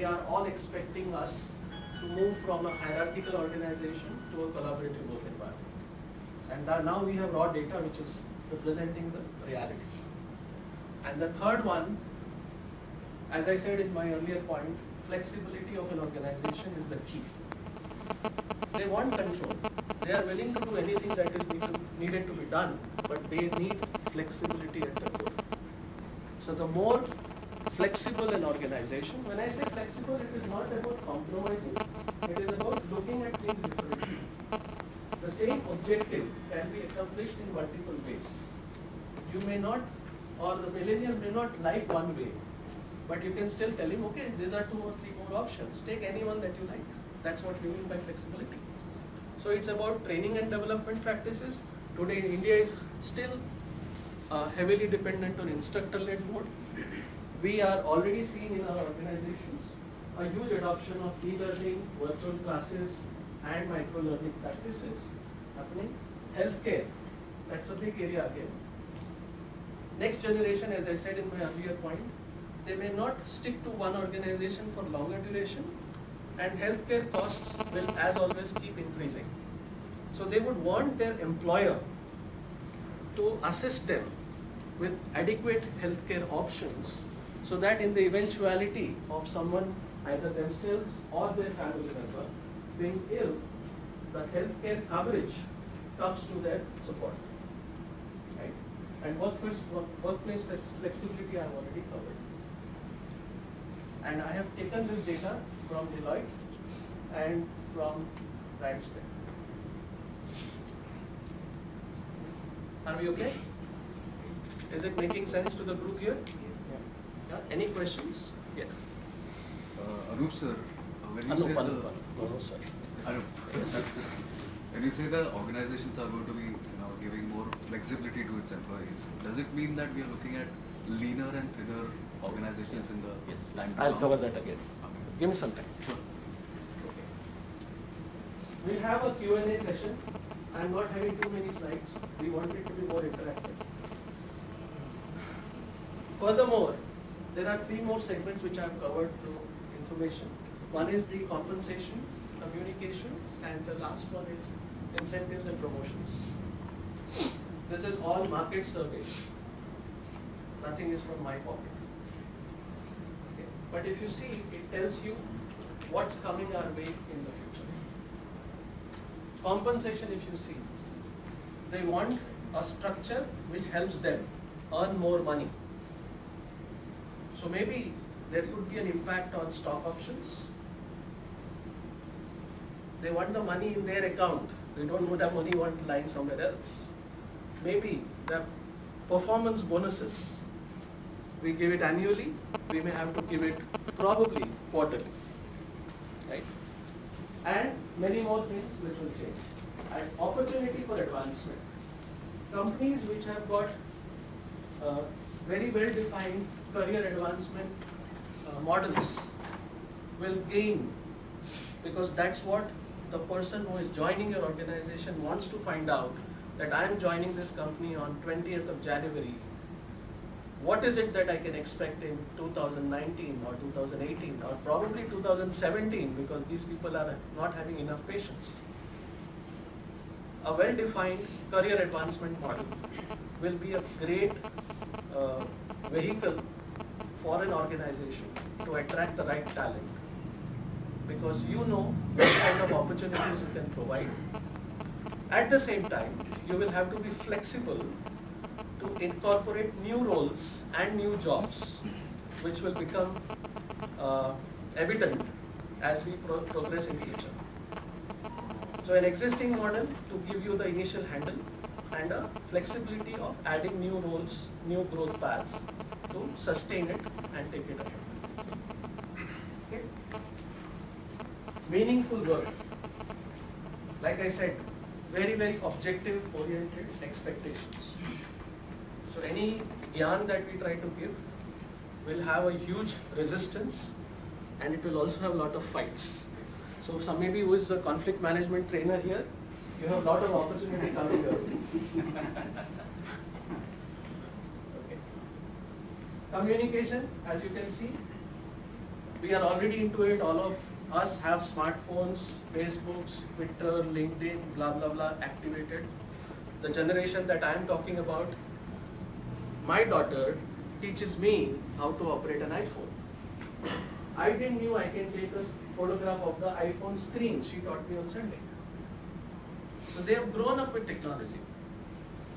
are all expecting us to move from a hierarchical organization to a collaborative work environment. And now we have raw data which is representing the reality. And the third one, as I said in my earlier point, flexibility of an organization is the key. They want control. They are willing to do anything that is needed to be done, but they need flexibility at the core. So the more flexible an organization, when I say flexible, it is not about compromising, it is about looking at things differently. The same objective can be accomplished in multiple ways. You may not, or the millennial may not like one way, but you can still tell him, okay, these are 2 or 3 more options. Take any one that you like. That's what we mean by flexibility. So it's about training and development practices. Today India is still heavily dependent on instructor-led mode. We are already seeing in our organizations a huge adoption of e-learning, virtual classes, and micro-learning practices happening. Healthcare, that's a big area again. Next generation, as I said in my earlier point, they may not stick to one organization for longer duration, and healthcare costs will, as always, keep increasing. So they would want their employer to assist them with adequate healthcare options, so that in the eventuality of someone, either themselves or their family member, being ill, the healthcare coverage comes to their support. Right? And workplace flexibility I have already covered. And I have taken this data from Deloitte and from Randstad. Are we okay? Is it making sense to the group here? Yeah. Any questions? Yes. Anup sir, when you say sir. Yes. When you say the organizations are going to be giving more flexibility to its employees, does it mean that we are looking at leaner and thinner organizations in the time to I'll come? cover that again. Okay. Give me some time. Sure. Okay. We'll have a Q&A session. I'm not having too many slides. We want it to be more interactive. Furthermore, there are 3 more segments which I have covered through information. One is the compensation, communication, and the last one is incentives and promotions. This is all market surveys. Nothing is from my pocket. Okay. But if you see, it tells you what's coming our way in the future. Compensation, if you see, they want a structure which helps them earn more money. So maybe there could be an impact on stock options. They want the money in their account. They don't want the money lying somewhere else. Maybe the performance bonuses, we give it annually, we may have to give it probably quarterly. Right? And many more things which will change. And opportunity for advancement. Companies which have got very well defined career advancement models will gain, because that's what the person who is joining your organization wants to find out, that I am joining this company on 20th of January. What is it that I can expect in 2019 or 2018 or probably 2017, because these people are not having enough patience. A well-defined career advancement model will be a great vehicle for an organization to attract the right talent, because you know what kind of opportunities you can provide. At the same time, you will have to be flexible to incorporate new roles and new jobs, which will become evident as we progress in future. So an existing model to give you the initial handle, and a flexibility of adding new roles, new growth paths to sustain it and take it ahead. Okay. Meaningful work. Like I said, very, very objective oriented expectations. So any yarn that we try to give will have a huge resistance, and it will also have a lot of fights. So maybe who is a conflict management trainer here, you have a lot of opportunity coming your way. Okay. Communication, as you can see, We are already into it. All of us have smartphones, Facebooks, Twitter, LinkedIn, blah, blah, blah, activated. The generation that I am talking about, my daughter teaches me how to operate an iPhone. I didn't know I can take a photograph of the iPhone screen. She taught me on Sunday. So they have grown up with technology.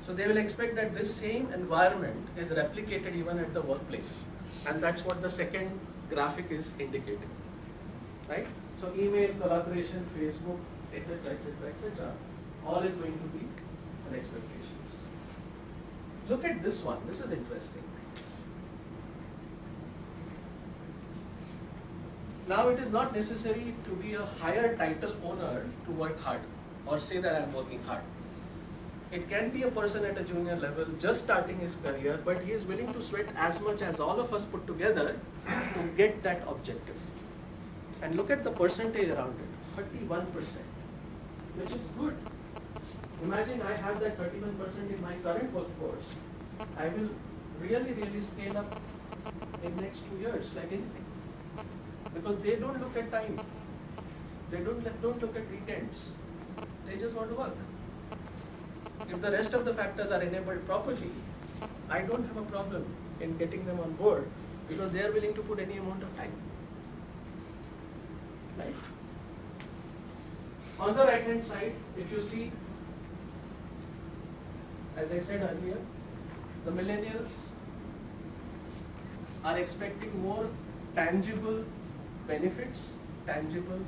So they will expect that this same environment is replicated even at the workplace. And that's what the second graphic is indicating. Right? So email, collaboration, Facebook, etc., etc., etc., all is going to be an expectations. Look at this one. This is interesting. Now it is not necessary to be a higher title owner to work hard or say that I am working hard. It can be a person at a junior level just starting his career, but he is willing to sweat as much as all of us put together to get that objective. And look at the percentage around it, 31%, which is good. Imagine I have that 31% in my current workforce. I will really, really scale up in next 2 years like anything. Because they don't look at time. They don't look at weekends. They just want to work. If the rest of the factors are enabled properly, I don't have a problem in getting them on board because they are willing to put any amount of time. Right? On the right hand side, if you see, as I said earlier, the millennials are expecting more tangible benefits, tangible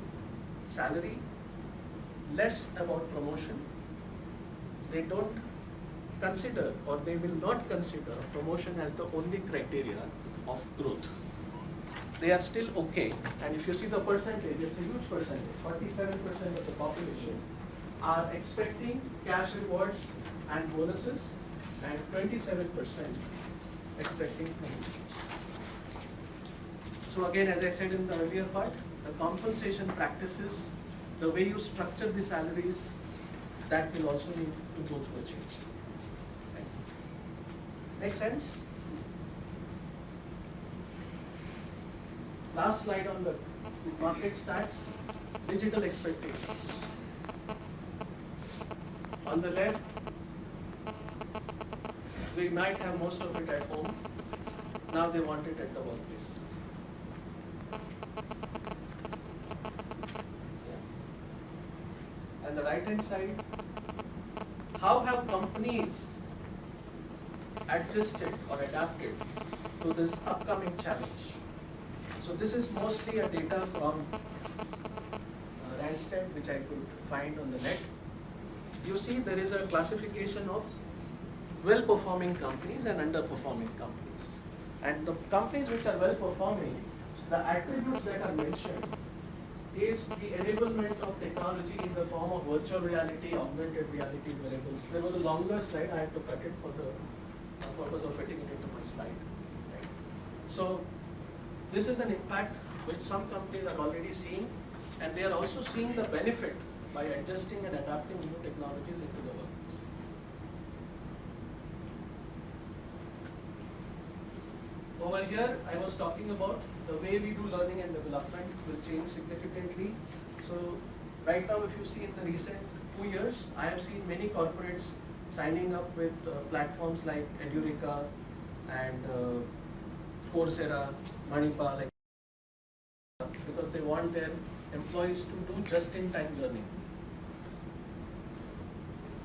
salary, less about promotion. They don't consider or they will not consider promotion as the only criteria of growth. They are still okay, and if you see the percentage, it's a huge percentage, 47% of the population are expecting cash rewards and bonuses, and 27% expecting promotions. So again, as I said in the earlier part, the compensation practices, the way you structure the salaries, that will also need to go through a change. Right? Make sense? Last slide on the market stats, digital expectations. On the left, we might have most of it at home. Now they want it at the workplace. Yeah. And the right hand side, how have companies adjusted or adapted to this upcoming challenge? So this is mostly a data from Randstad, which I could find on the net. You see there is a classification of well-performing companies and underperforming companies. And the companies which are well-performing, the attributes that are mentioned is the enablement of technology in the form of virtual reality, augmented reality wearables. There was a longer slide, I had to cut it for the purpose of fitting it into my slide. Right? So this is an impact which some companies are already seeing, and they are also seeing the benefit by adjusting and adapting new technologies into the workplace. Over here, I was talking about the way we do learning and development will change significantly. So right now, if you see in the recent 2 years, I have seen many corporates signing up with platforms like Edureka and Coursera, Manipal, like, because they want their employees to do just-in-time learning.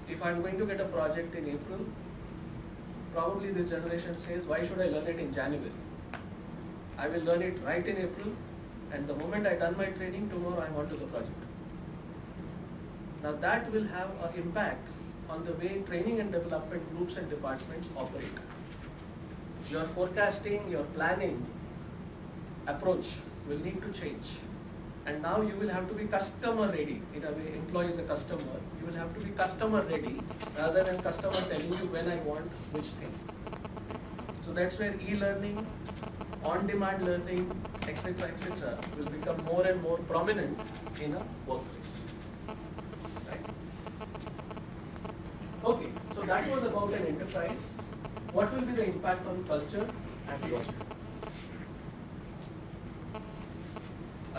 If I'm going to get a project in April, probably this generation says, why should I learn it in January? I will learn it right in April, and the moment I done my training, tomorrow I'm on to the project. Now that will have an impact on the way training and development groups and departments operate. Your forecasting, your planning approach will need to change. And now you will have to be customer ready. In a way, employee is a customer. You will have to be customer ready rather than customer telling you when I want which thing. So that's where e-learning, on-demand learning, etc., will become more and more prominent in a workplace. Right? Okay, so that was about an enterprise. What will be the impact on culture and work?